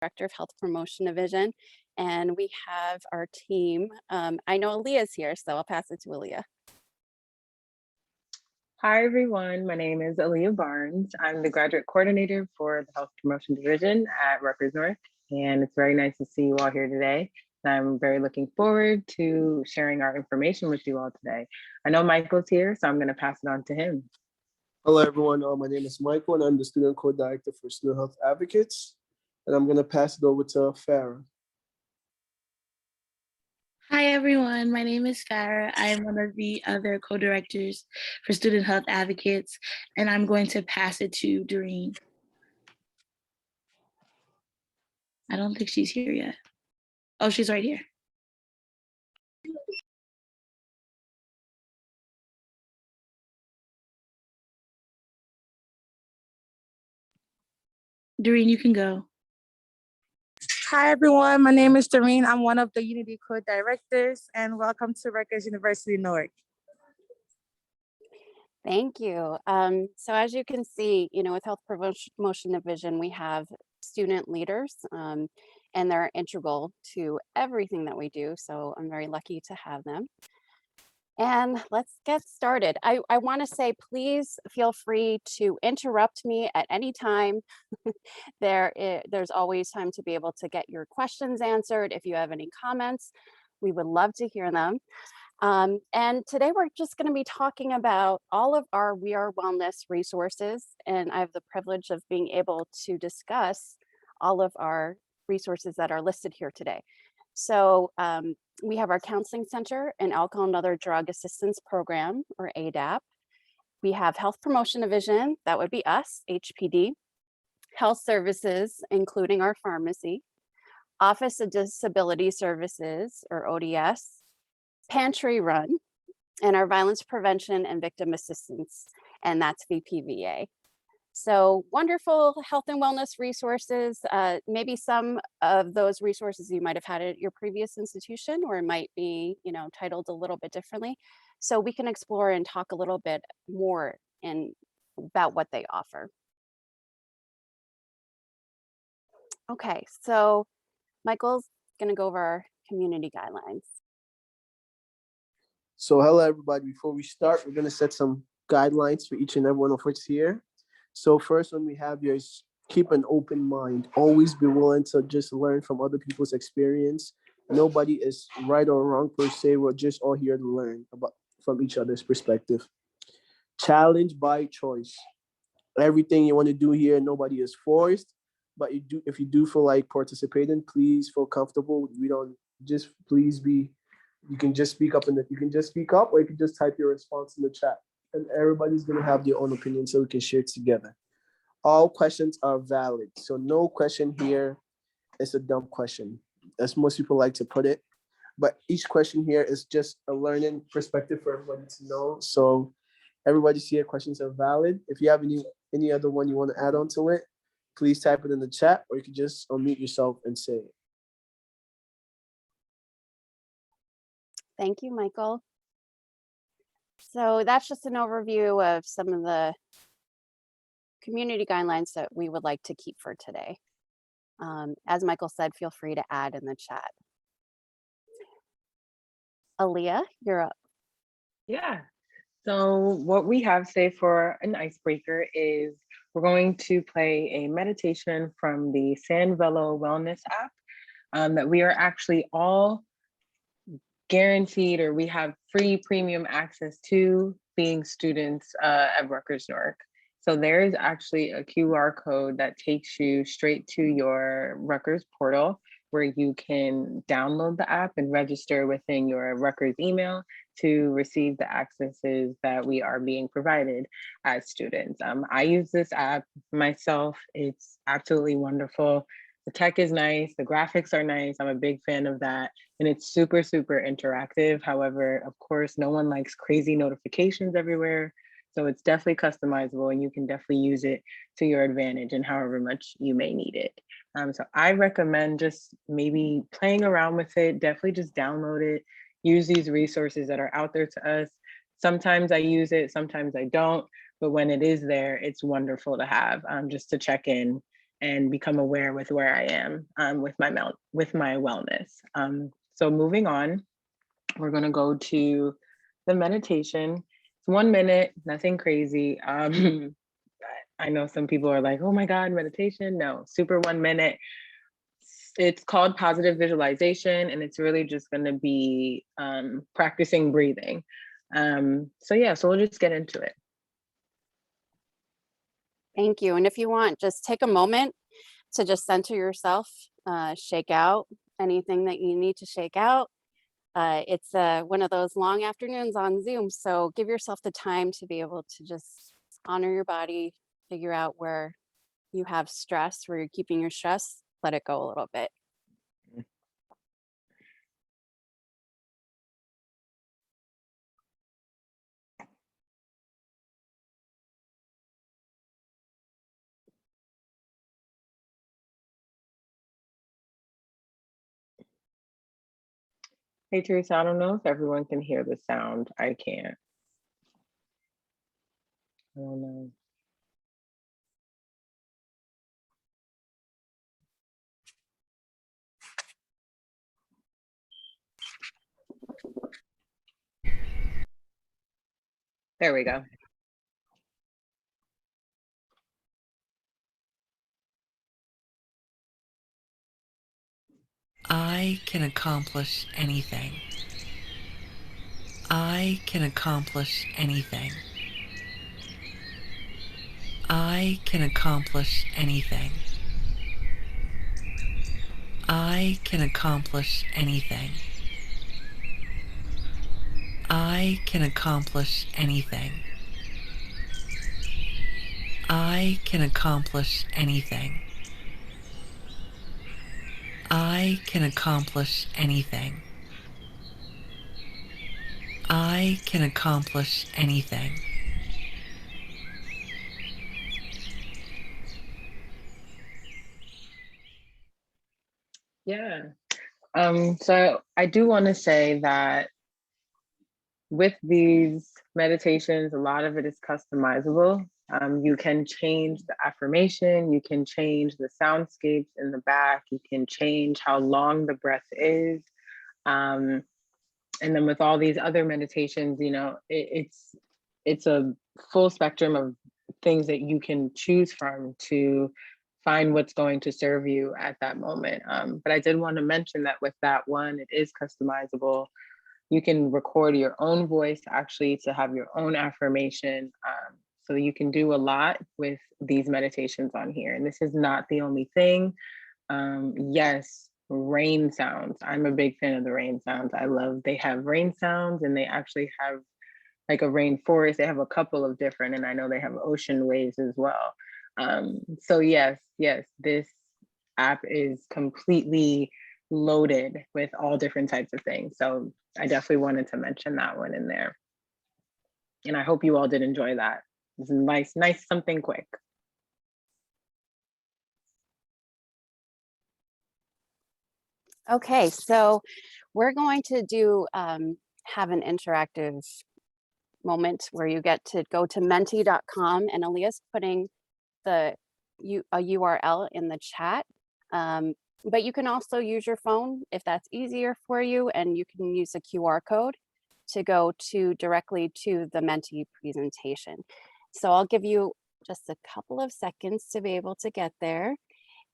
Director of Health Promotion Division, and we have our team. I know Aaliyah's here, so I'll pass it to Aaliyah. Hi, everyone. My name is Aaliyah Barnes. I'm the graduate coordinator for the Health Promotion Division at Rutgers North, and it's very nice to see you all here today. I'm very looking forward to sharing our information with you all today. I know Michael's here, so I'm going to pass it on to him. Hello, everyone. My name is Michael, and I'm the Student Co-Director for Student Health Advocates. And I'm going to pass it over to Farah. Hi, everyone. My name is Farah. I am one of the other co-directors for Student Health Advocates, and I'm going to pass it to Doreen. I don't think she's here yet. Oh, she's right here. Doreen, you can go. Hi, everyone. My name is Doreen. I'm one of the Unity co-directors, and welcome to Rutgers University Newark. Thank you. So as you can see, with Health Promotion Division, we have student leaders, and they're integral to everything that we do. So I'm very lucky to have them. And let's get started. I want to say, please feel free to interrupt me at any time. There's always time to be able to get your questions answered. If you have any comments, we would love to hear them. And today we're just going to be talking about all of our We Are Wellness resources. And I have the privilege of being able to discuss all of our resources that are listed here today. So we have our Counseling Center and Alcohol and Other Drug Assistance Program, or ADAP. We have Health Promotion Division, that would be us, HPD. Health Services, including our pharmacy. Office of Disability Services, or ODS. Pantry Run, and our Violence Prevention and Victim Assistance, and that's VPVA. So wonderful health and wellness resources. Maybe some of those resources you might have had at your previous institution, or it might be, titled a little bit differently. So we can explore and talk a little bit more about what they offer. Okay, so Michael's going to go over our community guidelines. So hello, everybody. Before we start, we're going to set some guidelines for each and every one of us here. So first one we have here is keep an open mind. Always be willing to just learn from other people's experience. Nobody is right or wrong per se. We're just all here to learn from each other's perspective. Challenge by choice. Everything you want to do here, nobody is forced. But if you do feel like participating, please feel comfortable. You can just speak up or you can just type your response in the chat. And everybody's gonna have their own opinion so we can share it together. All questions are valid. So no question here is a dumb question, as most people like to put it. But each question here is just a learning perspective for everybody to know. So everybody's here questions are valid. If you have any other one you want to add on to it, please type it in the chat, or you can just unmute yourself and say it. Thank you, Michael. So that's just an overview of some of the community guidelines that we would like to keep for today. As Michael said, feel free to add in the chat. Aaliyah, you're up. Yeah. So what we have today for an icebreaker is we're going to play a meditation from the San Velo Wellness app that we are actually all guaranteed, or we have free premium access to, being students at Rutgers Newark. So there is actually a QR code that takes you straight to your Rutgers portal, where you can download the app and register within your Rutgers email to receive the accesses that we are being provided as students. I use this app myself. It's absolutely wonderful. The tech is nice, the graphics are nice. I'm a big fan of that. And it's super, super interactive. However, of course, no one likes crazy notifications everywhere. So it's definitely customizable, and you can definitely use it to your advantage and however much you may need it. So I recommend just maybe playing around with it. Definitely just download it. Use these resources that are out there to us. Sometimes I use it, sometimes I don't. But when it is there, it's wonderful to have just to check in and become aware with where I am with my wellness. So moving on, we're going to go to the meditation. It's 1 minute, nothing crazy. I know some people are like, oh my God, meditation. No, super 1 minute. It's called positive visualization, and it's really just going to be practicing breathing. So yeah, so we'll just get into it. Thank you. And if you want, just take a moment to just center yourself, shake out anything that you need to shake out. It's one of those long afternoons on Zoom, so give yourself the time to be able to just honor your body, figure out where you have stress, where you're keeping your stress, let it go a little bit. Hey, Teresa, I don't know if everyone can hear the sound. I can't. I don't know. There we go. I can accomplish anything. I can accomplish anything. I can accomplish anything. I can accomplish anything. I can accomplish anything. I can accomplish anything. I can accomplish anything. I can accomplish anything. Yeah. So I do want to say that with these meditations, a lot of it is customizable. You can change the affirmation, you can change the soundscapes in the back, you can change how long the breath is. And then with all these other meditations, you know, it's a full spectrum of things that you can choose from to find what's going to serve you at that moment. But I did want to mention that with that one, it is customizable. You can record your own voice actually to have your own affirmation. So you can do a lot with these meditations on here. And this is not the only thing. Yes, rain sounds. I'm a big fan of the rain sounds. They have rain sounds, and they actually have like a rainforest. They have a couple of different, and I know they have ocean waves as well. So yes, this app is completely loaded with all different types of things. So I definitely wanted to mention that one in there. And I hope you all did enjoy that. It's nice, something quick. Okay, so we're going to do have an interactive moment where you get to go to menti.com, and Aaliyah's putting a URL in the chat. But you can also use your phone if that's easier for you, and you can use a QR code to go directly to the Menti presentation. So I'll give you just a couple of seconds to be able to get there.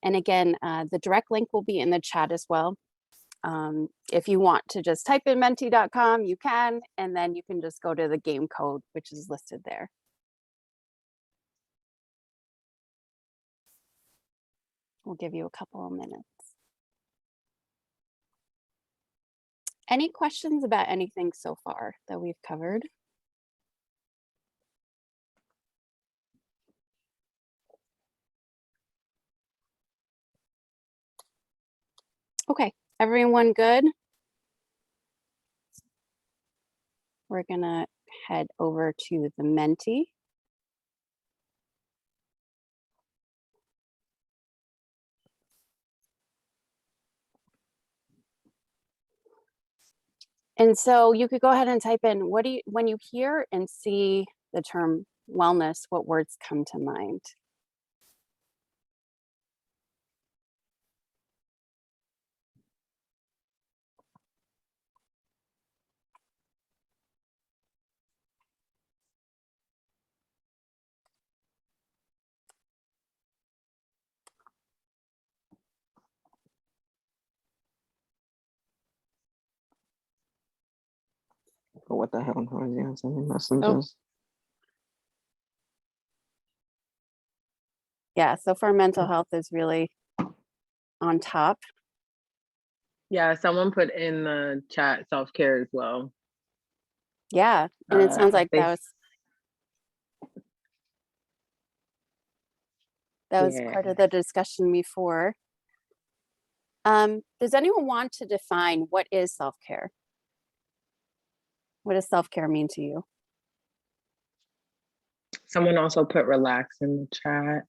And again, the direct link will be in the chat as well. If you want to just type in menti.com, you can, and then you can just go to the game code, which is listed there. We'll give you a couple of minutes. Any questions about anything so far that we've covered? Okay, everyone good? We're gonna head over to the Menti. And so you could go ahead and type in, when you hear and see the term wellness, what words come to mind? But what the hell? How is he sending Oh, messages? yeah. So far, mental health is really on top. Yeah, someone put in the chat self-care as well. Yeah. And it sounds like that was yeah. part of the discussion before. Does anyone want to define what is self-care? What does self-care mean to you? Someone also put relax in the chat.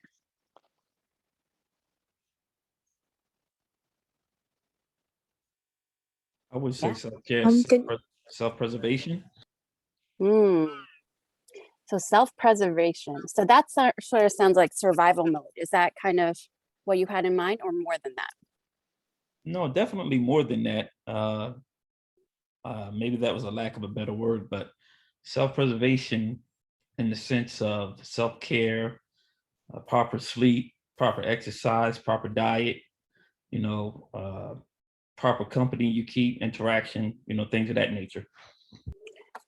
I would say Yeah. self-care, self-preservation. So self-preservation. So that sort of sounds like survival mode. Is that kind of what you had in mind, or more than that? No, definitely more than that. Maybe that was a lack of a better word, but self-preservation in the sense of self-care, proper sleep, proper exercise, proper diet, proper company you keep, interaction, things of that nature.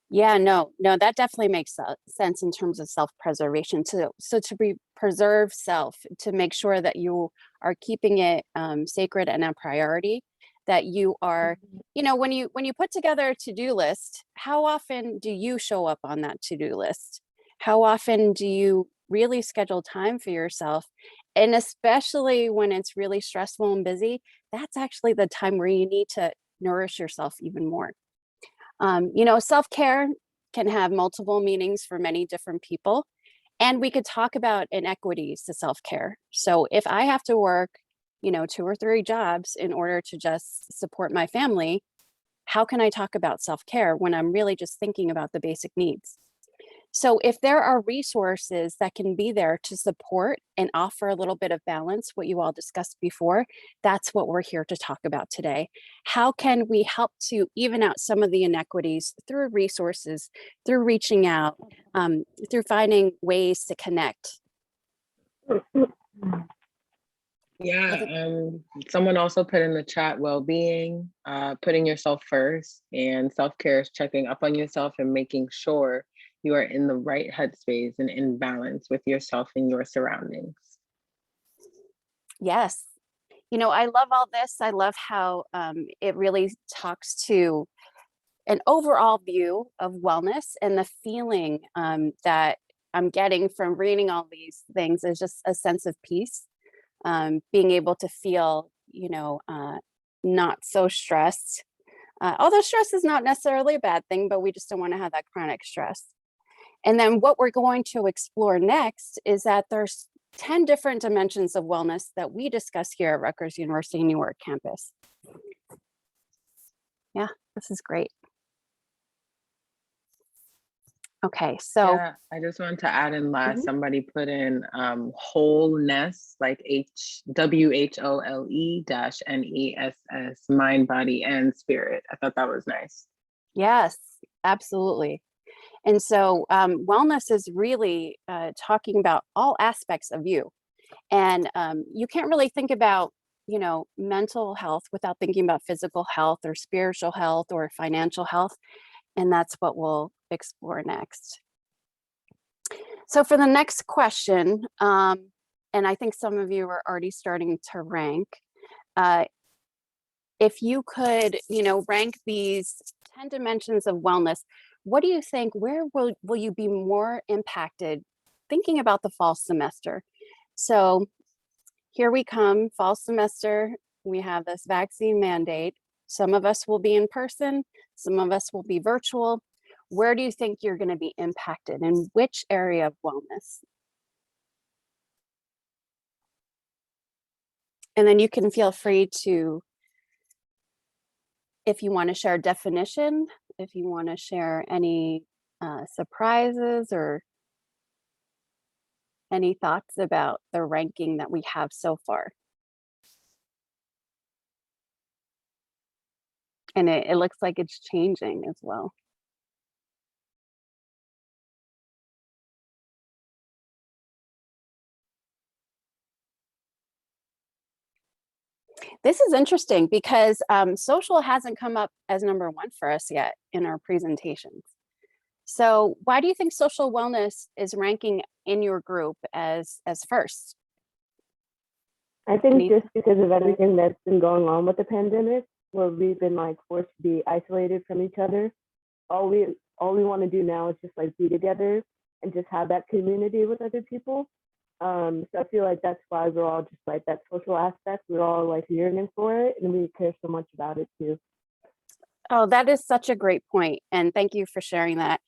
Yeah, no, that definitely makes sense in terms of self-preservation. So to preserve self, to make sure that you are keeping it sacred and a priority, that you are, when you put together a to-do list, how often do you show up on that to-do list? How often do you really schedule time for yourself? And especially when it's really stressful and busy, that's actually the time where you need to nourish yourself even more. Self-care can have multiple meanings for many different people. And we could talk about inequities to self-care. So if I have to work, 2 or 3 jobs in order to just support my family, how can I talk about self-care when I'm really just thinking about the basic needs? So if there are resources that can be there to support and offer a little bit of balance, what you all discussed before, that's what we're here to talk about today. How can we help to even out some of the inequities through resources, through reaching out, through finding ways to connect? Yeah, someone also put in the chat well-being, putting yourself first, and self-care is checking up on yourself and making sure you are in the right headspace and in balance with yourself and your surroundings. Yes. I love all this. I love how it really talks to an overall view of wellness, and the feeling that I'm getting from reading all these things is just a sense of peace, being able to feel, not so stressed. Although stress is not necessarily a bad thing, but we just don't want to have that chronic stress. And then what we're going to explore next is that there's 10 different dimensions of wellness that we discuss here at Rutgers University Newark campus. Yeah, this is great. Okay, so yeah, I just wanted to add in last, somebody put in wholeness, like WHOLE-NESS, mind, body, and spirit. I thought that was nice. yes, absolutely. And so wellness is really talking about all aspects of you. And you can't really think about, mental health without thinking about physical health or spiritual health or financial health. And that's what we'll explore next. So for the next question, and I think some of you are already starting to rank, if you could, rank these 10 dimensions of wellness, what do you think, where will you be more impacted thinking about the fall semester? So here we come, fall semester, we have this vaccine mandate. Some of us will be in person, some of us will be virtual. Where do you think you're going to be impacted, in which area of wellness? And then you can feel free to, if you want to share a definition, if you want to share any surprises or any thoughts about the ranking that we have so far. And it looks like it's changing as well. This is interesting because social hasn't come up as number one for us yet in our presentations. So why do you think social wellness is ranking in your group as first? I think Any- just because of everything that's been going on with the pandemic, where we've been like forced to be isolated from each other, all we want to do now is just like be together and just have that community with other people. So I feel like that's why we're all just like that social aspect. We're all like yearning for it, and we care so much about it too. Oh, that is such a great point, and thank you for sharing that.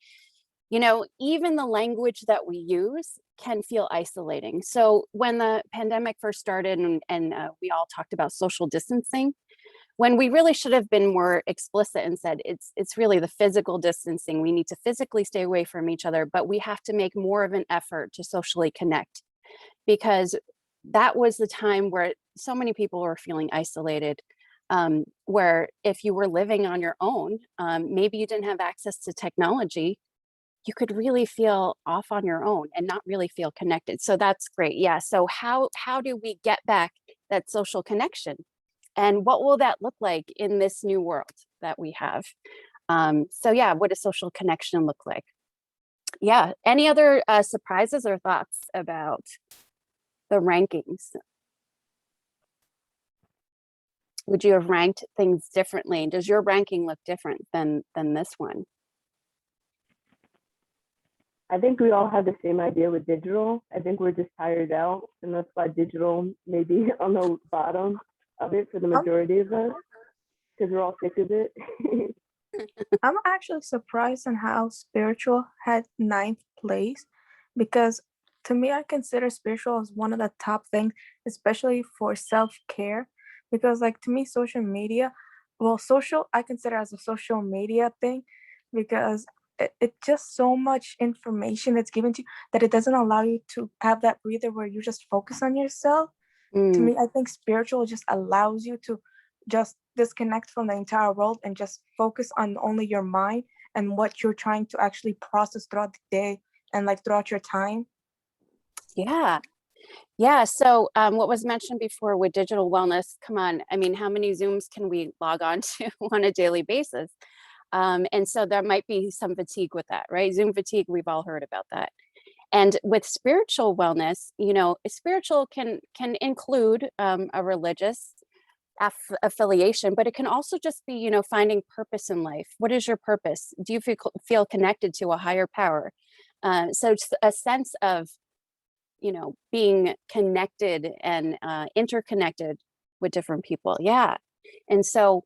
You know, even the language that we use can feel isolating. So when the pandemic first started and we all talked about social distancing, when we really should have been more explicit and said it's really the physical distancing. We need to physically stay away from each other, but we have to make more of an effort to socially connect, because that was the time where so many people were feeling isolated. Where if you were living on your own, maybe you didn't have access to technology, you could really feel off on your own and not really feel connected. So that's great. Yeah. So how do we get back that social connection? And what will that look like in this new world that we have? So yeah, what does social connection look like? Yeah. Any other surprises or thoughts about the rankings? Would you have ranked things differently? Does your ranking look different than this one? I think we all have the same idea with digital. I think we're just tired out, and that's why digital may be on the bottom of it for the majority of us, because we're all sick of it. I'm actually surprised on how spiritual had ninth place, because to me, I consider spiritual as one of the top things, especially for self-care. Because like to me, social media, well, social I consider as a social media thing, because it just so much information that's given to you that it doesn't allow you to have that breather where you just focus on yourself. To me, I think spiritual just allows you to just disconnect from the entire world and just focus on only your mind and what you're trying to actually process throughout the day and like throughout your time. Yeah. Yeah. So what was mentioned before with digital wellness, come on. I mean, how many Zooms can we log on to on a daily basis? And so there might be some fatigue with that, right? Zoom fatigue, we've all heard about that. And with spiritual wellness, you know, spiritual can include a religious affiliation, but it can also just be, you know, finding purpose in life. What is your purpose? Do you feel connected to a higher power? So it's a sense of, you know, being connected and interconnected with different people. Yeah. And so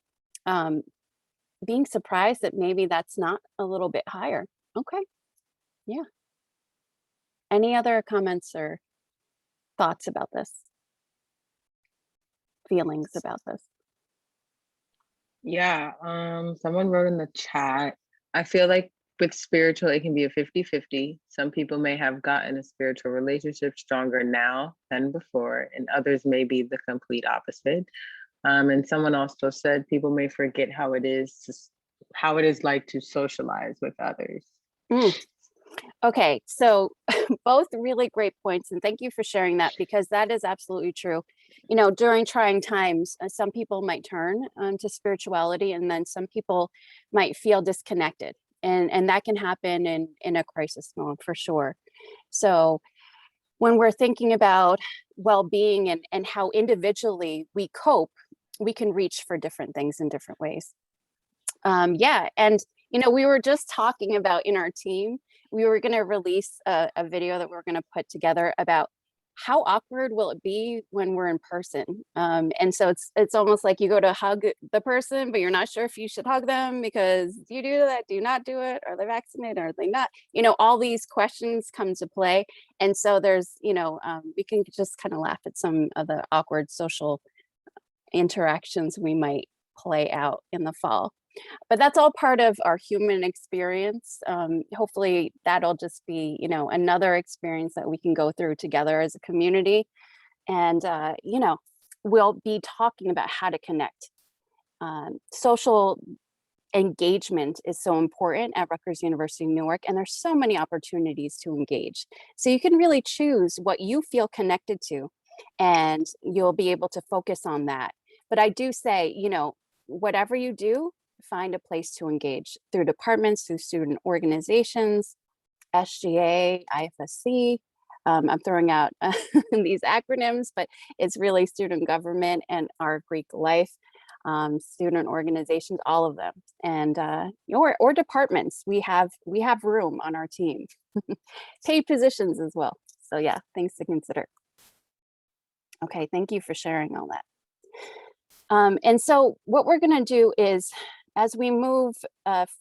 being surprised that maybe that's not a little bit higher. Okay. Yeah. Any other comments or thoughts about this? Feelings about this? Yeah, someone wrote in the chat. I feel like with spiritual, it can be a 50-50. Some people may have gotten a spiritual relationship stronger now than before, and others may be the complete opposite. And someone also said people may forget how it is like to socialize with others. Okay, so both really great points, and thank you for sharing that, because that is absolutely true. You know, during trying times, some people might turn to spirituality, and then some people might feel disconnected, and that can happen in a crisis mode for sure. So when we're thinking about well-being and how individually we cope, we can reach for different things in different ways. Yeah, and you know, we were just talking about in our team, we were going to release a video that we're going to put together about how awkward will it be when we're in person. And so it's almost like you go to hug the person, but you're not sure if you should hug them because do you do that? Do you not do it? Are they vaccinated? Are they not? You know, all these questions come to play. And so there's, you know, we can just kind of laugh at some of the awkward social interactions we might play out in the fall. But that's all part of our human experience. Hopefully that'll just be, you know, another experience that we can go through together as a community. And, you know, we'll be talking about how to connect. Social engagement is so important at Rutgers University Newark, and there's so many opportunities to engage. So you can really choose what you feel connected to, and you'll be able to focus on that But I do say, you know, whatever you do, find a place to engage through departments, through student organizations, SGA, IFSC. I'm throwing out these acronyms, but it's really student government and our Greek life, student organizations, all of them, and or departments. We have room on our team, paid positions as well. So yeah, things to consider. Okay, thank you for sharing all that. And so what we're going to do is, as we move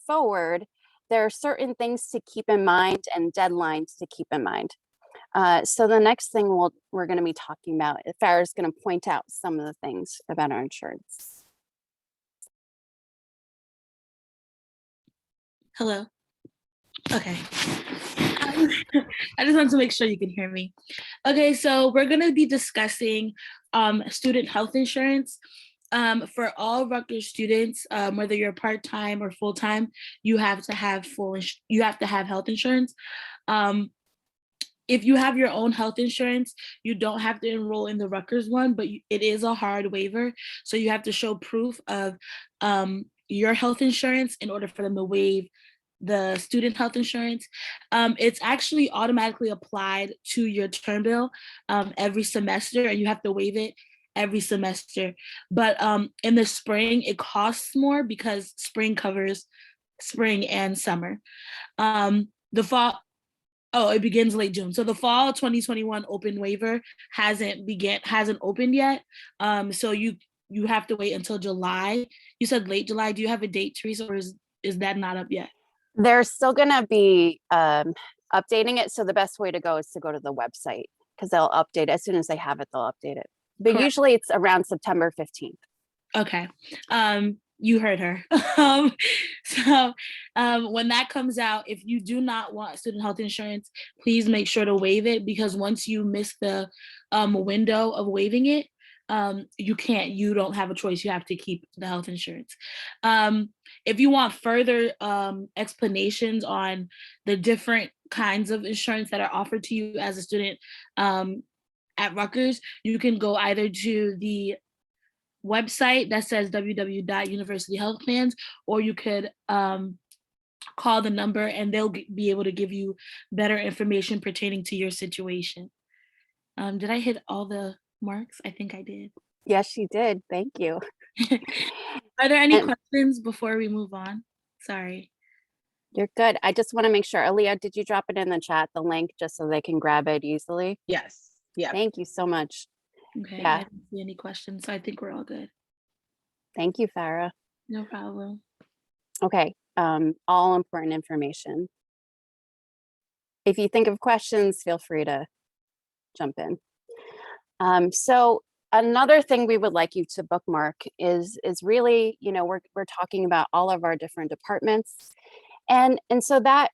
forward, there are certain things to keep in mind and deadlines to keep in mind. So the next thing we're going to be talking about, Farah's going to point out some of the things about our insurance. Hello. Okay. I just want to make sure you can hear me. Okay, so we're going to be discussing student health insurance. For all Rutgers students, whether you're part-time or full-time, you have to have health insurance. If you have your own health insurance, you don't have to enroll in the Rutgers one, but it is a hard waiver. So you have to show proof of your health insurance in order for them to waive the student health insurance. It's actually automatically applied to your term bill every semester, and you have to waive it every semester. But in the spring, it costs more because spring covers spring and summer. The fall, it begins late June. So the fall 2021 open waiver hasn't opened yet. So you have to wait until July. You said late July. Do you have a date, Teresa, or is that not up yet? They're still going to be updating it. So the best way to go is to go to the website, because they'll update it. As soon as they have it, they'll update it. But Correct. Usually it's around September 15th. Okay. You heard her. So when that comes out, if you do not want student health insurance, please make sure to waive it, because once you miss the window of waiving it, you don't have a choice. You have to keep the health insurance. If you want further explanations on the different kinds of insurance that are offered to you as a student at Rutgers, you can go either to the website that says www.universityhealthplans, or you could call the number and they'll be able to give you better information pertaining to your situation. Did I hit all the marks? I think I did. Yes, you did. Thank you. Are there any questions before we move on? Sorry. You're good. I just want to make sure. Aaliyah, did you drop it in the chat, the link, just so they can grab it easily? Yes. Yeah. Thank you so much. Okay. Yeah. I didn't see any questions, so I think we're all good. Thank you, Farah. No problem. Okay. All important information. If you think of questions, feel free to jump in. So another thing we would like you to bookmark is really, you know, we're talking about all of our different departments, and so that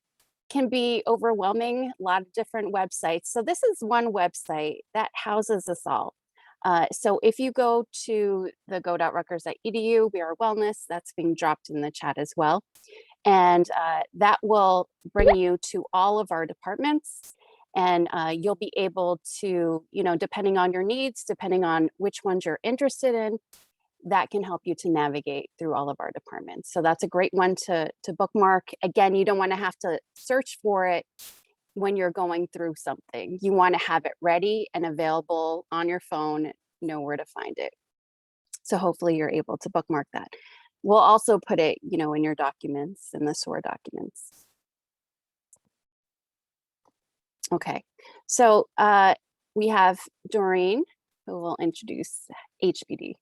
can be overwhelming. A lot of different websites. So this is one website that houses us all. So if you go to the go.rutgers.edu, we are wellness, that's being dropped in the chat as well. And that will bring you to all of our departments. And you'll be able to, you know, depending on your needs, depending on which ones you're interested in, that can help you to navigate through all of our departments. So that's a great one to bookmark. Again, you don't want to have to search for it when you're going through something. You want to have it ready and available on your phone, know where to find it. So hopefully you're able to bookmark that. We'll also put it, you know, in your documents, in the SOAR documents. Okay, so we have Doreen, who will introduce HBD.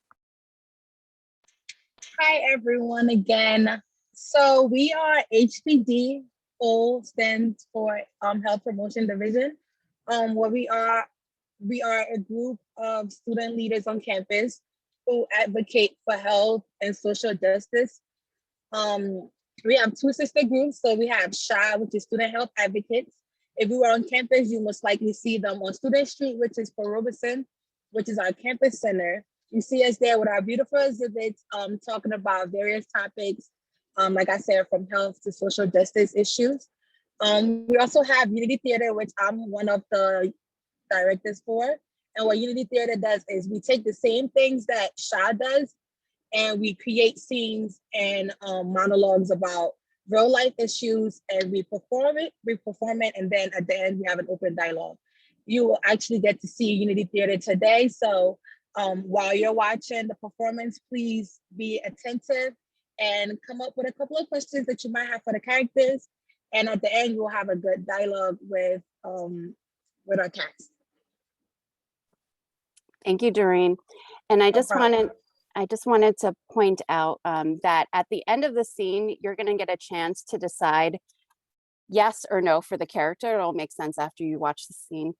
Hi, everyone, again. So we are HPD, full stands for Health Promotion Division. What we are a group of student leaders on campus who advocate for health and social justice. We have two sister groups. So we have SHA, which is Student Health Advocates. If you were on campus, you most likely see them on Student Street, which is for Robeson, which is our campus center. You see us there with our beautiful exhibits, talking about various topics, like I said, from health to social justice issues. We also have Unity Theater, which I'm one of the directors for, And what Unity Theater does is we take the same things that Sha does and we create scenes and monologues about real life issues, and we perform it, and then at the end we have an open dialogue. You will actually get to see Unity Theater today. So while you're watching the performance, please be attentive and come up with a couple of questions that you might have for the characters. And at the end, we'll have a good dialogue with our cast. Thank you, Doreen. And I No just problem. wanted to point out that at the end of the scene, you're going to get a chance to decide yes or no for the character. It'll make sense after you watch the scene.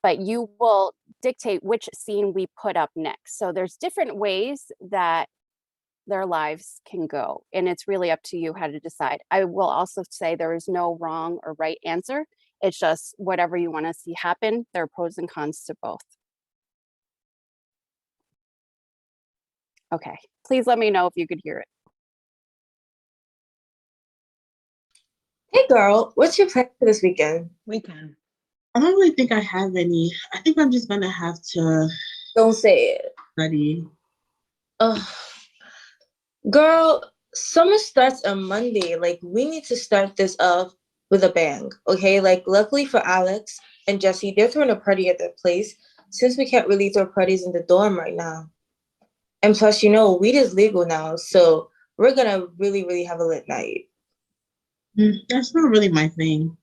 But you will dictate which scene we put up next. So there's different ways that their lives can go, and it's really up to you how to decide. I will also say there is no wrong or right answer. It's just whatever you want to see happen. There are pros and cons to both. Okay, please let me know if you could hear it. Hey girl, what's your plan for this weekend? We can. I don't really think I have any. I think I'm just gonna have to Don't say it. study. Ugh. Girl, summer starts on Monday. Like, we need to start this off with a bang, okay? Like, luckily for Alex and Jesse, they're throwing a party at their place since we can't really throw parties in the dorm right now. And plus, you know, weed is legal now, so we're gonna really, really have a lit night. That's not really my thing.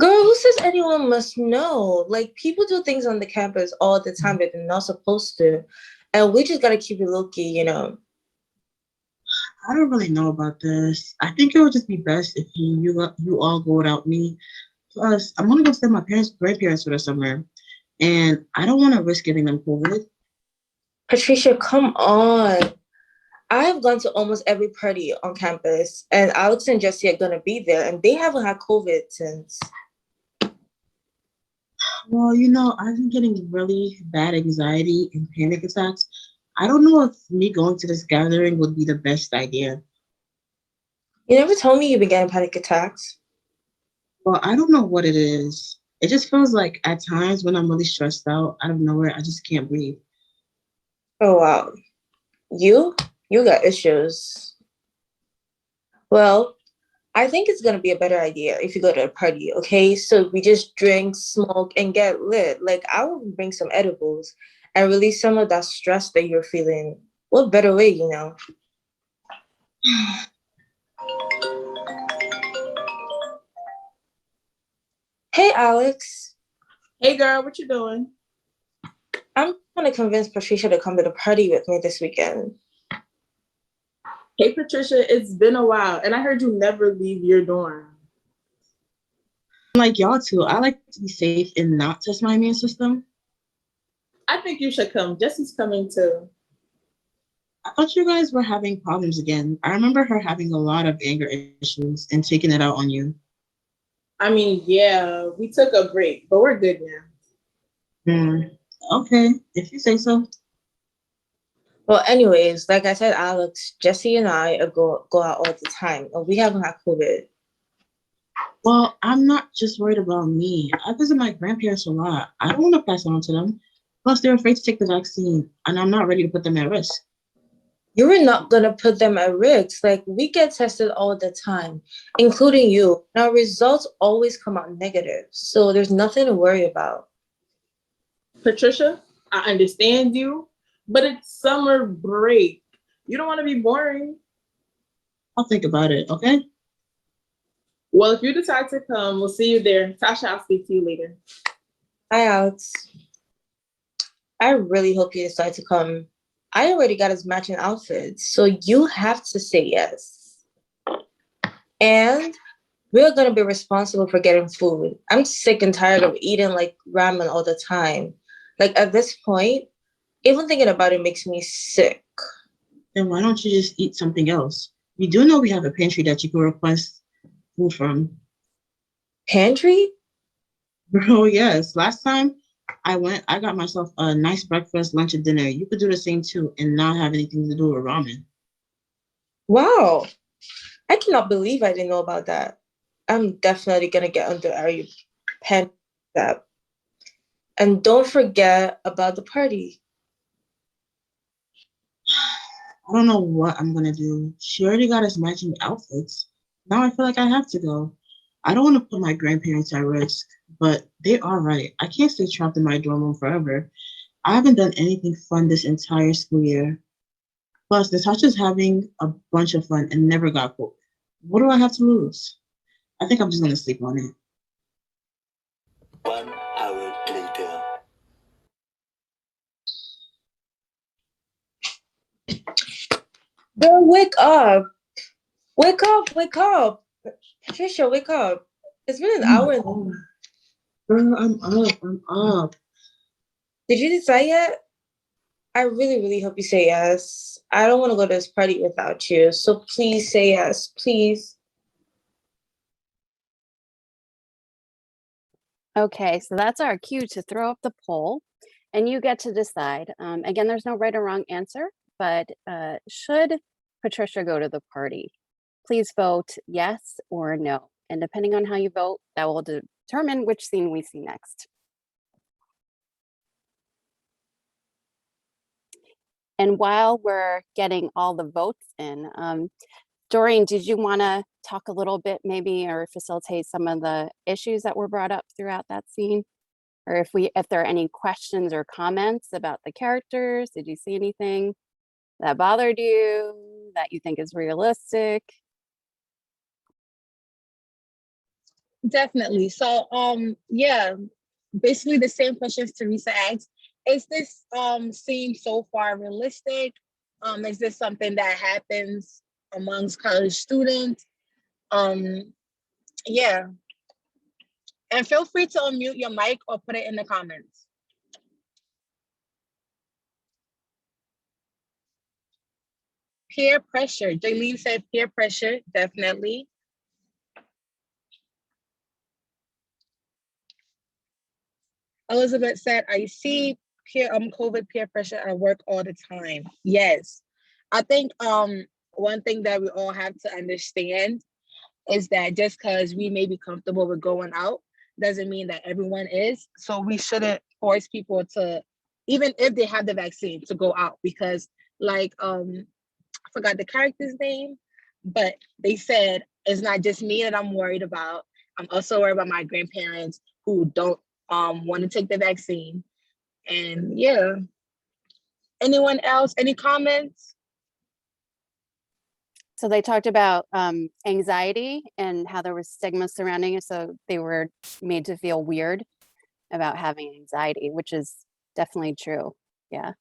Girl, who says anyone must know? Like, people do things on the campus all the time that they're not supposed to. And we just gotta keep it low-key, you know. I don't really know about this. I think it would just be best if you all go without me. Plus, I'm gonna go stay with my grandparents for the summer, and I don't want to risk giving them COVID. Patricia, come on. I have gone to almost every party on campus, and Alex and Jesse are gonna be there, and they haven't had COVID since. Well, you know, I've been getting really bad anxiety and panic attacks. I don't know if me going to this gathering would be the best idea. You never told me you've been getting panic attacks. Well, I don't know what it is. It just feels like at times when I'm really stressed out, out of nowhere, I just can't breathe. Oh, wow. You got issues. Well, I think it's gonna be a better idea if you go to a party, okay? So we just drink, smoke, and get lit. Like, I will bring some edibles and release some of that stress that you're feeling. What better way, you know? Hey, Alex. Hey girl, what you doing? I'm trying to convince Patricia to come to the party with me this weekend. Hey Patricia, it's been a while, and I heard you never leave your dorm. Like y'all too, I like to be safe and not test my immune system. I think you should come. Jesse's coming too. I thought you guys were having problems again. I remember her having a lot of anger issues and taking it out on you. I mean, yeah, we took a break, but we're good now. Okay, if you say so. Well, anyways, like I said, Alex, Jesse and I go out all the time, and we haven't had COVID. Well, I'm not just worried about me. I visit my grandparents a lot. I don't want to pass it on to them. Plus, they're afraid to take the vaccine, and I'm not ready to put them at risk. You're not gonna put them at risk. Like, we get tested all the time, including you. Now, results always come out negative, so there's nothing to worry about. Patricia, I understand you, but it's summer break. You don't want to be boring. I'll think about it, okay? Well, if you decide to come, we'll see you there. Tasha, I'll speak to you later. Hi, Alex. I really hope you decide to come. I already got us matching outfits, so you have to say yes. And we're gonna be responsible for getting food. I'm sick and tired of eating like ramen all the time. Like, at this point, even thinking about it makes me sick. Then why don't you just eat something else? You do know we have a pantry that you can request food from. Pantry? Oh, yes. Last time I went, I got myself a nice breakfast, lunch, and dinner. You could do the same too and not have anything to do with ramen. Wow. I cannot believe I didn't know about that. I'm definitely gonna get under our pen that. And don't forget about the party. I don't know what I'm gonna do. She already got us matching outfits. Now I feel like I have to go. I don't want to put my grandparents at risk, but they are right. I can't stay trapped in my dorm room forever. I haven't done anything fun this entire school year. Plus, Natasha's having a bunch of fun and never got booked. What do I have to lose? I think I'm just gonna sleep on it. 1 hour later. Girl, wake up. Wake up, wake up. Patricia, wake up. It's been an hour. Girl, I'm up. I'm up. Did you decide yet? I really, really hope you say yes. I don't want to go to this party without you. So please say yes, please. Okay, so that's our cue to throw up the poll, and you get to decide. Again, there's no right or wrong answer, but should Patricia go to the party? Please vote yes or no. And depending on how you vote, that will determine which scene we see next. And while we're getting all the votes in, Doreen, did you want to talk a little bit maybe or facilitate some of the issues that were brought up throughout that scene? Or if there are any questions or comments about the characters, did you see anything that bothered you that you think is realistic? Definitely. So yeah, basically the same questions Teresa asked. Is this scene so far realistic? Is this something that happens amongst college students? Yeah. And feel free to unmute your mic or put it in the comments. Peer pressure. Jaylene said peer pressure, definitely. Elizabeth said, I see COVID peer pressure at work all the time. Yes. I think one thing that we all have to understand is that just because we may be comfortable with going out doesn't mean that everyone is. So we shouldn't force people to, even if they have the vaccine, to go out, because like I forgot the character's name, but they said it's not just me that I'm worried about. I'm also worried about my grandparents who don't want to take the vaccine. And yeah. Anyone else? Any comments? So they talked about anxiety and how there was stigma surrounding it. So they were made to feel weird about having anxiety, which is definitely true. Yeah.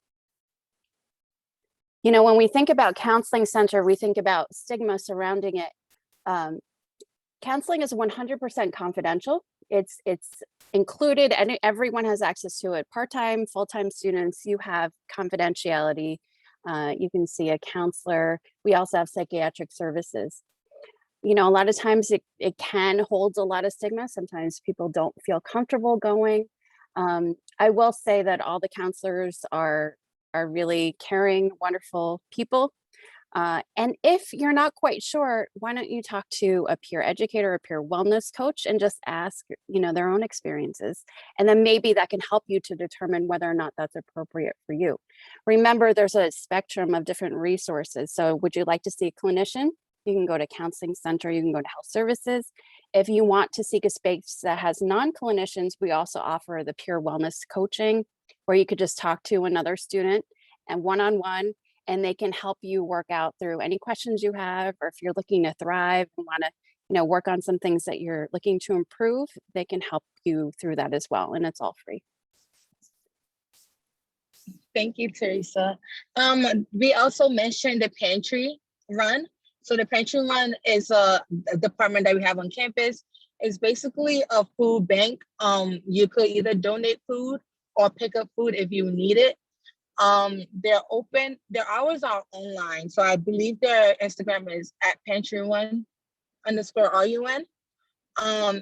You know, when we think about counseling center, we think about stigma surrounding it. Counseling is 100% confidential. It's included and everyone has access to it. Part-time, full-time students, you have confidentiality. You can see a counselor. We also have psychiatric services. You know, a lot of times it can hold a lot of stigma. Sometimes people don't feel comfortable going. I will say that all the counselors are really caring, wonderful people. And if you're not quite sure, why don't you talk to a peer educator, a peer wellness coach, and just ask, you know, their own experiences. And then maybe that can help you to determine whether or not that's appropriate for you. Remember, there's a spectrum of different resources. So would you like to see a clinician? You can go to counseling center, you can go to health services. If you want to seek a space that has non-clinicians, we also offer the peer wellness coaching, where you could just talk to another student and one-on-one, and they can help you work out through any questions you have, or if you're looking to thrive and want to, you know, work on some things that you're looking to improve, they can help you through that as well. And it's all free. Thank you, Teresa. We also mentioned the pantry run. So the pantry run is a department that we have on campus. It's basically a food bank. You could either donate food or pick up food if you need it. They're open, their hours are online. So I believe their Instagram is at pantry1_RUN.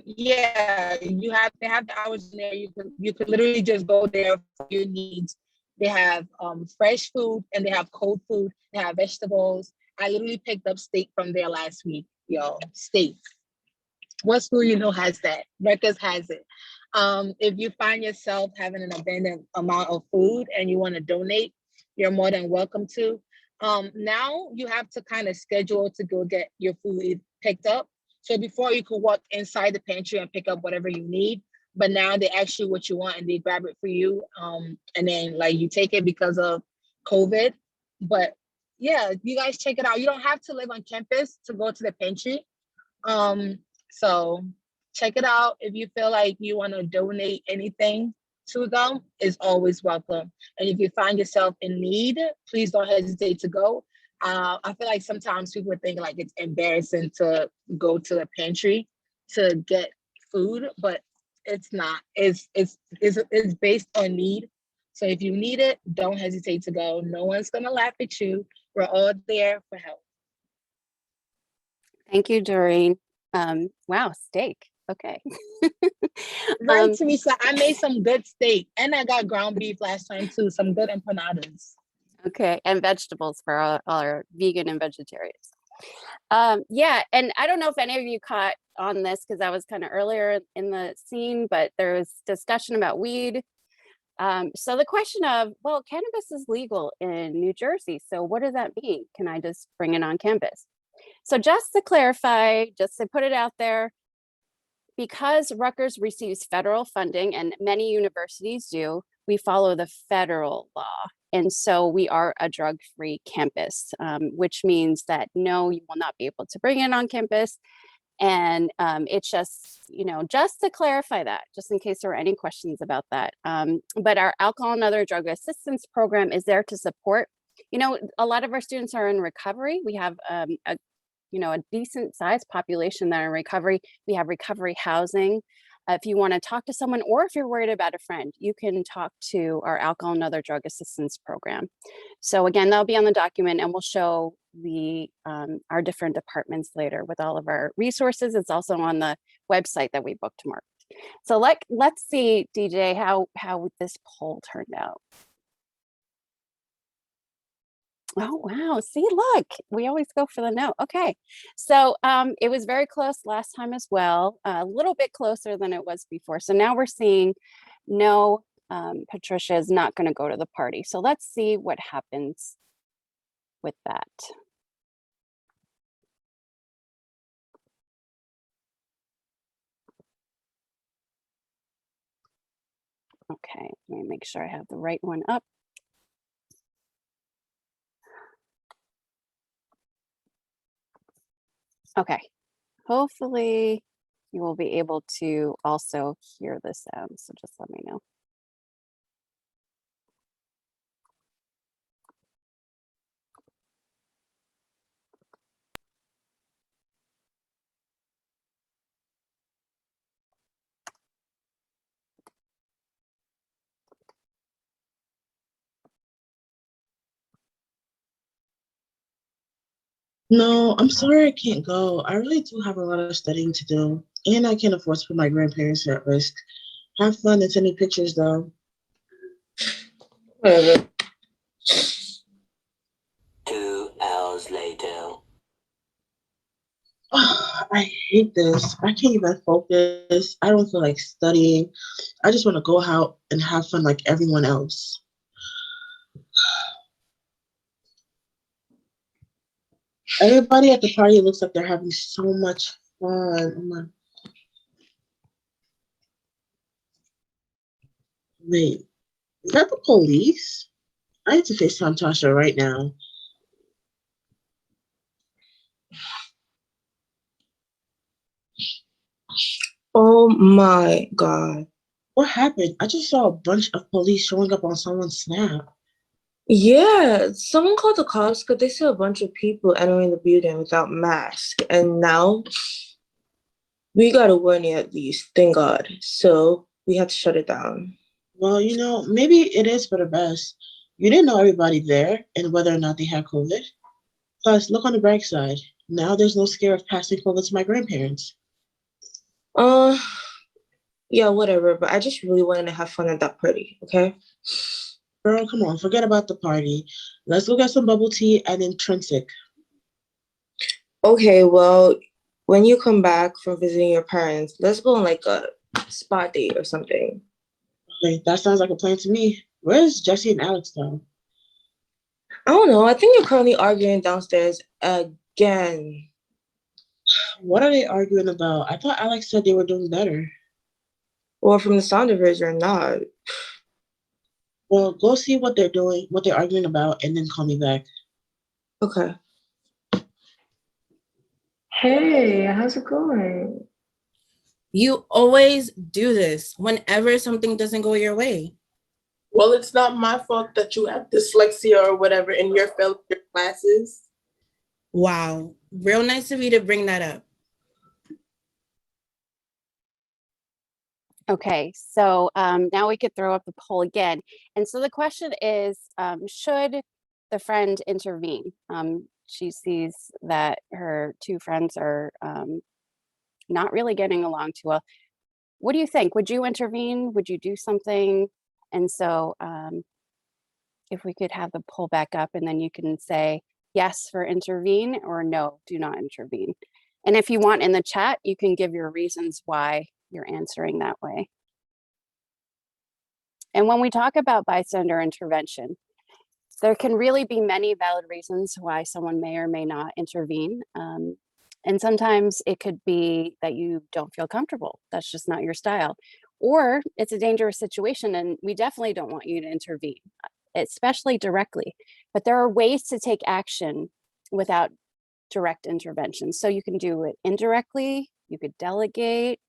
Yeah, they have the hours in there. You could literally just go there for your needs. They have fresh food and they have cold food. They have vegetables. I literally picked up steak from there last week, yo, steak. What school you know has that? Rutgers has it. If you find yourself having an abundant amount of food and you want to donate, you're more than welcome to. Now you have to kind of schedule to go get your food picked up. So before you could walk inside the pantry and pick up whatever you need, but now they ask you what you want and they grab it for you. And then like you take it because of COVID. But yeah, you guys check it out. You don't have to live on campus to go to the pantry. So check it out. If you feel like you want to donate anything to them, is always welcome. And if you find yourself in need, please don't hesitate to go. I feel like sometimes people think like it's embarrassing to go to the pantry to get food, but it's not. It's based on need. So if you need it, don't hesitate to go. No one's gonna laugh at you. We're all there for help. Thank you, Doreen. Wow, steak. Okay. Right, Teresa. I made some good steak and I got ground beef last time too. Some good empanadas. Okay, and vegetables for all our vegan and vegetarians. Yeah, and I don't know if any of you caught on this because I was kind of earlier in the scene, but there was discussion about weed. So the question of, well, cannabis is legal in New Jersey, so what does that mean? Can I just bring it on campus? So just to clarify, just to put it out there, because Rutgers receives federal funding and many universities do, we follow the federal law. And so we are a drug-free campus, which means that no, you will not be able to bring it on campus. And it's just, just to clarify that, just in case there were any questions about that. But our alcohol and other drug assistance program is there to support. A lot of our students are in recovery. We have a decent sized population that are in recovery. We have recovery housing. If you want to talk to someone, or if you're worried about a friend, you can talk to our alcohol and other drug assistance program. So again, that'll be on the document, and we'll show our different departments later with all of our resources. It's also on the website that we bookmarked. So let's see, DJ, how this poll turned out. Oh, wow. See, look, we always go for the no. Okay. So it was very close last time as well, a little bit closer than it was before. So now we're seeing no, Patricia is not going to go to the party. So let's see what happens with that. Okay, let me make sure I have the right one up. Okay, hopefully you will be able to also hear the sound. So just let me know. No, I'm sorry I can't go. I really do have a lot of studying to do, and I can't afford to put my grandparents at risk. Have fun and send me pictures, though. Whatever. 2 hours later. I hate this. I can't even focus. I don't feel like studying. I just want to go out and have fun like everyone else. Everybody at the party looks like they're having so much fun. Oh my. Wait, is that the police? I need to FaceTime Tasha right now. Oh my God. What happened? I just saw a bunch of police showing up on someone's Snap. Yeah, someone called the cops because they saw a bunch of people entering the building without masks. And now we got a warning at least, thank God. So we had to shut it down. Well, maybe it is for the best. You didn't know everybody there and whether or not they had COVID. Plus, look on the bright side. Now there's no scare of passing COVID to my grandparents. Yeah, whatever. But I just really wanted to have fun at that party, okay? Girl, come on, forget about the party. Let's go get some bubble tea and Intrinsic. Okay, well, when you come back from visiting your parents, let's go on like a spa date or something. Okay, that sounds like a plan to me. Where's Jesse and Alex though? I don't know. I think they're currently arguing downstairs again. What are they arguing about? I thought Alex said they were doing better. Well, from the sound of it, you're not. Well, go see what they're doing, what they're arguing about, and then call me back. Okay. Hey, how's it going? You always do this whenever something doesn't go your way. Well, it's not my fault that you have dyslexia or whatever and you're failing your classes. Wow. Real nice of you to bring that up. Okay, so now we could throw up the poll again. And so the question is, should the friend intervene? She sees that her two friends are not really getting along too well. What do you think? Would you intervene? Would you do something? And so if we could have the poll back up and then you can say yes for intervene or no, do not intervene. And if you want in the chat, you can give your reasons why you're answering that way. And when we talk about bystander intervention, there can really be many valid reasons why someone may or may not intervene. And sometimes it could be that you don't feel comfortable. That's just not your style. Or it's a dangerous situation and we definitely don't want you to intervene, especially directly. But there are ways to take action without direct intervention. So you can do it indirectly, you could delegate,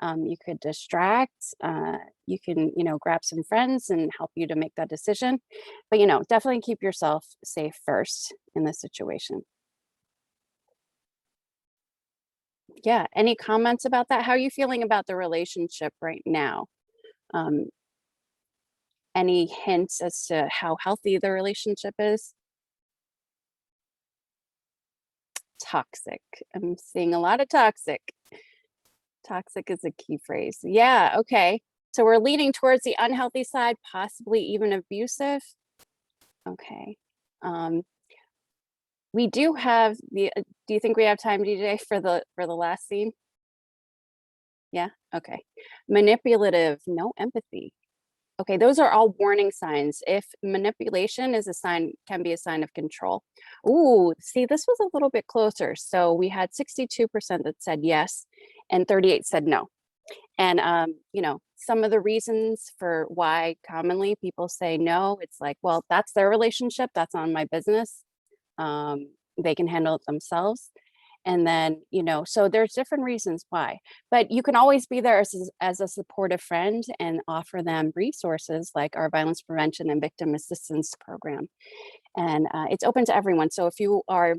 you could distract, you can, grab some friends and help you to make that decision. But, definitely keep yourself safe first in this situation. Yeah, any comments about that? How are you feeling about the relationship right now? Any hints as to how healthy the relationship is? Toxic. I'm seeing a lot of toxic. Toxic is a key phrase. Yeah, okay. So we're leaning towards the unhealthy side, possibly even abusive. Okay. We do have the, do you think we have time, DJ, for the last scene? Yeah, okay. Manipulative, no empathy. Okay, those are all warning signs. If manipulation is a sign, can be a sign of control. Ooh, see, this was a little bit closer. So we had 62% that said yes and 38 said no. And, some of the reasons for why commonly people say no, it's like, well, that's their relationship. That's on my business. They can handle it themselves. And then, so there's different reasons why, but you can always be there as a supportive friend and offer them resources like our violence prevention and victim assistance program. And it's open to everyone. So if you are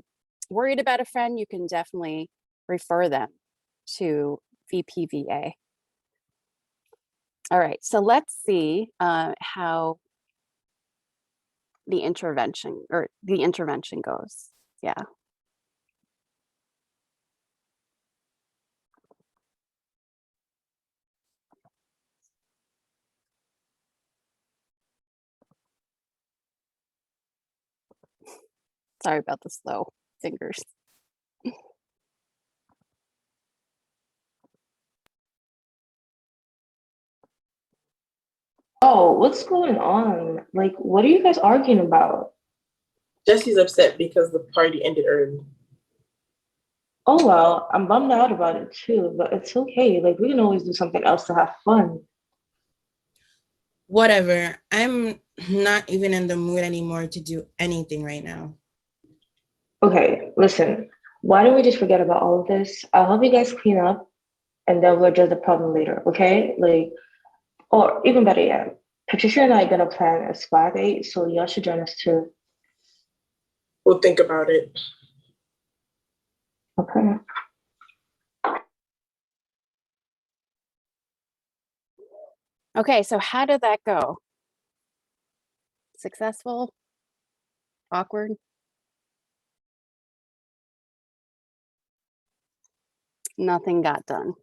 worried about a friend, you can definitely refer them to VPVA. All right, so let's see how the intervention goes. Yeah. Sorry about the slow fingers. Oh, what's going on? Like, what are you guys arguing about? Jesse's upset because the party ended early. Oh, well, I'm bummed out about it too, but it's okay. Like, we can always do something else to have fun. Whatever. I'm not even in the mood anymore to do anything right now. Okay, listen, why don't we just forget about all of this? I'll help you guys clean up and then we'll address the problem later, okay? Like, or even better yet, Patricia and I are gonna plan a spa date, so y'all should join us too. We'll think about it. Okay. Okay, so how did that go? Successful? Awkward? Nothing got done.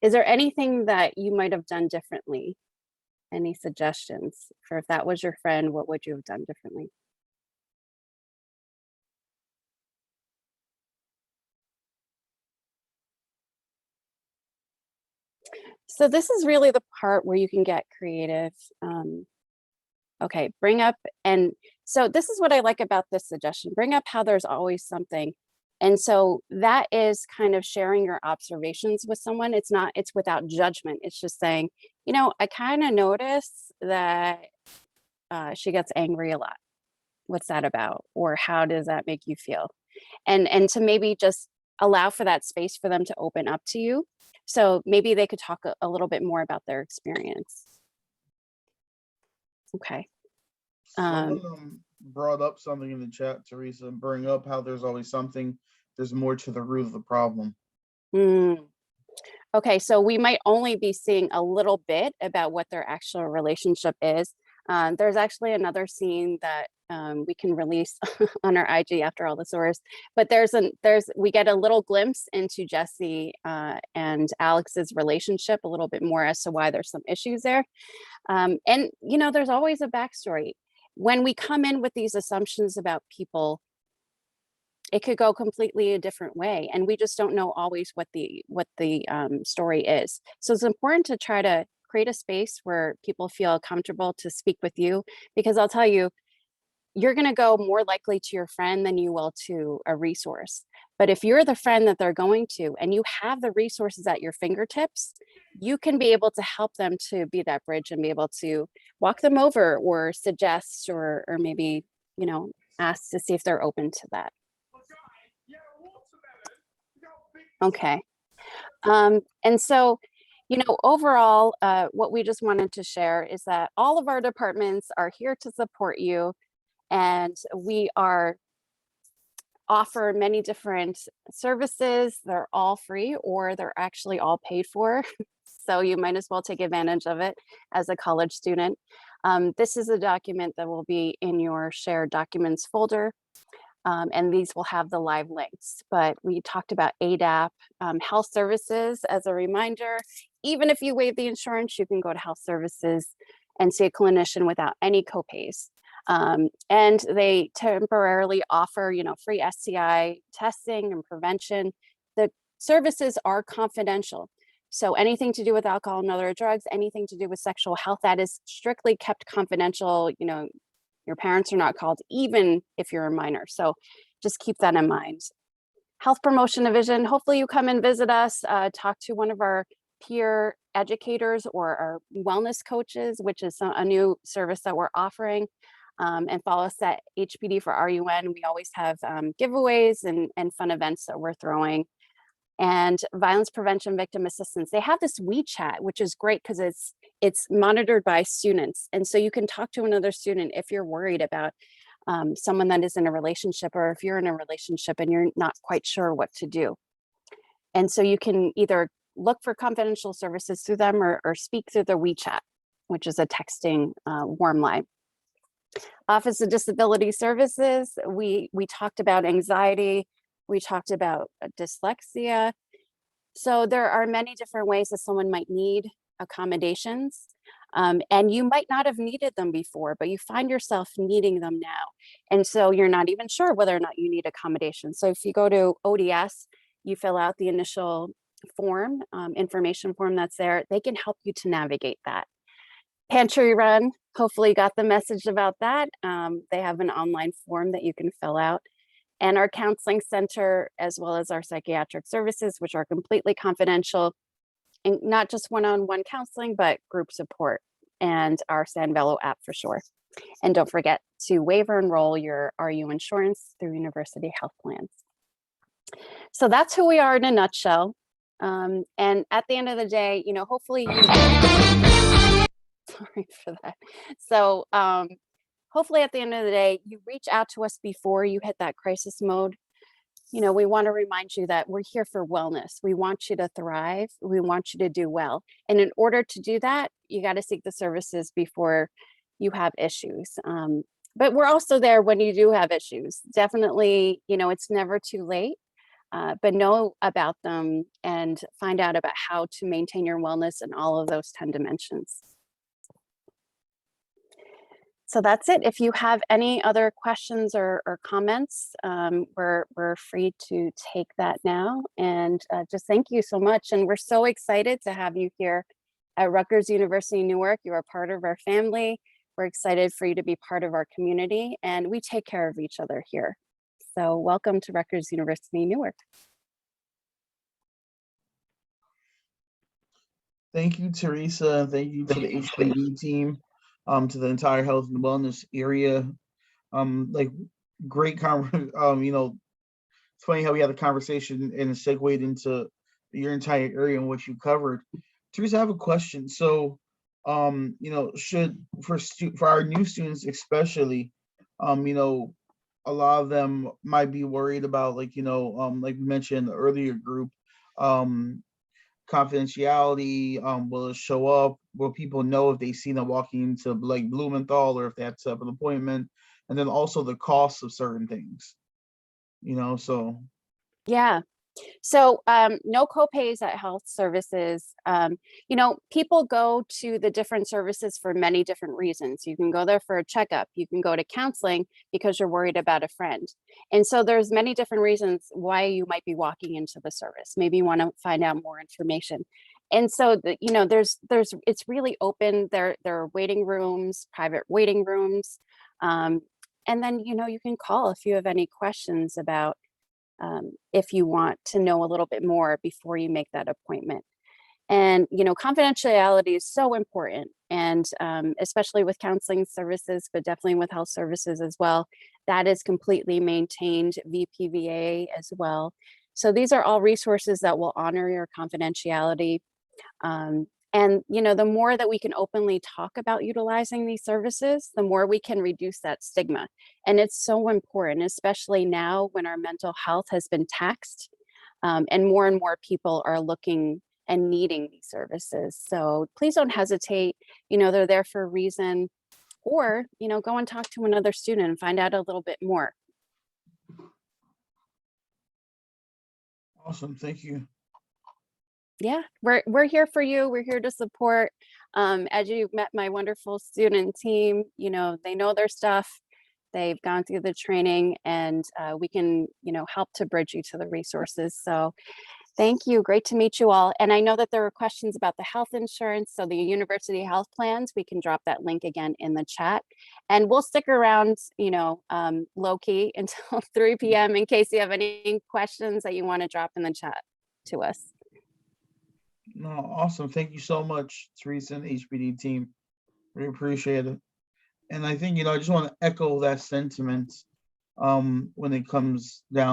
Is there anything that you might have done differently? Any suggestions for if that was your friend, what would you have done differently? So this is really the part where you can get creative. Okay, bring up, and so this is what I like about this suggestion, bring up how there's always something. And so that is kind of sharing your observations with someone. It's without judgment. It's just saying, I kind of notice that she gets angry a lot. What's that about? Or how does that make you feel? And to maybe just allow for that space for them to open up to you. So maybe they could talk a little bit more about their experience. Okay. Someone brought up something in the chat, Teresa, bring up how there's always something, there's more to the root of the problem. Okay, so we might only be seeing a little bit about what their actual relationship is. There's actually another scene that we can release on our IG after all the SOARs, but we get a little glimpse into Jesse and Alex's relationship a little bit more as to why there's some issues there. And there's always a backstory. When we come in with these assumptions about people, it could go completely a different way, and we just don't know always what the story is. So it's important to try to create a space where people feel comfortable to speak with you, because I'll tell you, you're going to go more likely to your friend than you will to a resource. But if you're the friend that they're going to and you have the resources at your fingertips, you can be able to help them to be that bridge and be able to walk them over or suggest or maybe, ask to see if they're open to that. Okay. And so, overall, what we just wanted to share is that all of our departments are here to support you, and we offer many different services. They're all free, or they're actually all paid for. So you might as well take advantage of it as a college student. This is a document that will be in your shared documents folder. And these will have the live links. But we talked about ADAP, health services. As a reminder, even if you waive the insurance, you can go to health services and see a clinician without any copays. And they temporarily offer, free STI testing and prevention. The services are confidential. So anything to do with alcohol and other drugs, anything to do with sexual health, that is strictly kept confidential. Your parents are not called, even if you're a minor. So just keep that in mind. Health Promotion Division, hopefully you come and visit us, talk to one of our peer educators or our wellness coaches, which is a new service that we're offering, and follow us at HPD for RUN. We always have giveaways and fun events that we're throwing. And Violence Prevention Victim Assistance. They have this WeChat, which is great because it's monitored by students. And so you can talk to another student if you're worried about someone that is in a relationship, or if you're in a relationship and you're not quite sure what to do. And so you can either look for confidential services through them or speak through the WeChat, which is a texting warm line. Office of Disability Services, we talked about anxiety. We talked about dyslexia. So there are many different ways that someone might need accommodations. And you might not have needed them before, but you find yourself needing them now. And so you're not even sure whether or not you need accommodations. So if you go to ODS, you fill out the initial form, information form that's there, they can help you to navigate that. Pantry Run, hopefully you got the message about that. They have an online form that you can fill out. And our counseling center, as well as our psychiatric services, which are completely confidential, and not just one-on-one counseling, but group support, and our San Velo app for sure. And don't forget to waiver enroll your RU insurance through University Health Plans. So that's who we are in a nutshell. And at the end of the day, hopefully you, sorry for that. So hopefully at the end of the day, you reach out to us before you hit that crisis mode. We want to remind you that we're here for wellness. We want you to thrive. We want you to do well. And in order to do that, you got to seek the services before you have issues. But we're also there when you do have issues. Definitely, it's never too late, but know about them and find out about how to maintain your wellness in all of those 10 dimensions. So that's it. If you have any other questions or comments, we're free to take that now. And just thank you so much. And we're so excited to have you here At Rutgers University Newark, you are part of our family. We're excited for you to be part of our community, and we take care of each other here. So welcome to Rutgers University Newark. Thank you, Teresa, and thank you to the HPD team, to the entire health and wellness area. Like great it's funny how we had a conversation and it segued into your entire area and what you covered. Teresa, I have a question. So, should for our new students especially, a lot of them might be worried about like we mentioned in the earlier group, confidentiality. Will it show up? Will people know if they see them walking into like Blumenthal or if they have to set up an appointment? And then also the cost of certain things. So Yeah. So no copays at health services. People go to the different services for many different reasons. You can go there for a checkup. You can go to counseling because you're worried about a friend. And so there's many different reasons why you might be walking into the service. Maybe you want to find out more information. And so it's really open. There are waiting rooms, private waiting rooms. And then, you can call if you have any questions about if you want to know a little bit more before you make that appointment. And, confidentiality is so important. And especially with counseling services, but definitely with health services as well, that is completely maintained VPVA as well. So these are all resources that will honor your confidentiality. And the more that we can openly talk about utilizing these services, the more we can reduce that stigma. And it's so important, especially now when our mental health has been taxed, and more people are looking and needing these services. So please don't hesitate. They're there for a reason. Or, go and talk to another student and find out a little bit more. awesome. Thank you. Yeah, we're here for you. We're here to support. As you met my wonderful student team, they know their stuff. They've gone through the training, and we can, help to bridge you to the resources. So thank you. Great to meet you all. And I know that there were questions about the health insurance. So the university health plans, we can drop that link again in the chat. And we'll stick around, low key until 3 p.m. in case you have any questions that you want to drop in the chat to us. No, awesome. Thank you so much, Teresa and HPD team. We appreciate it. And I think, I just want to echo that sentiment when it comes down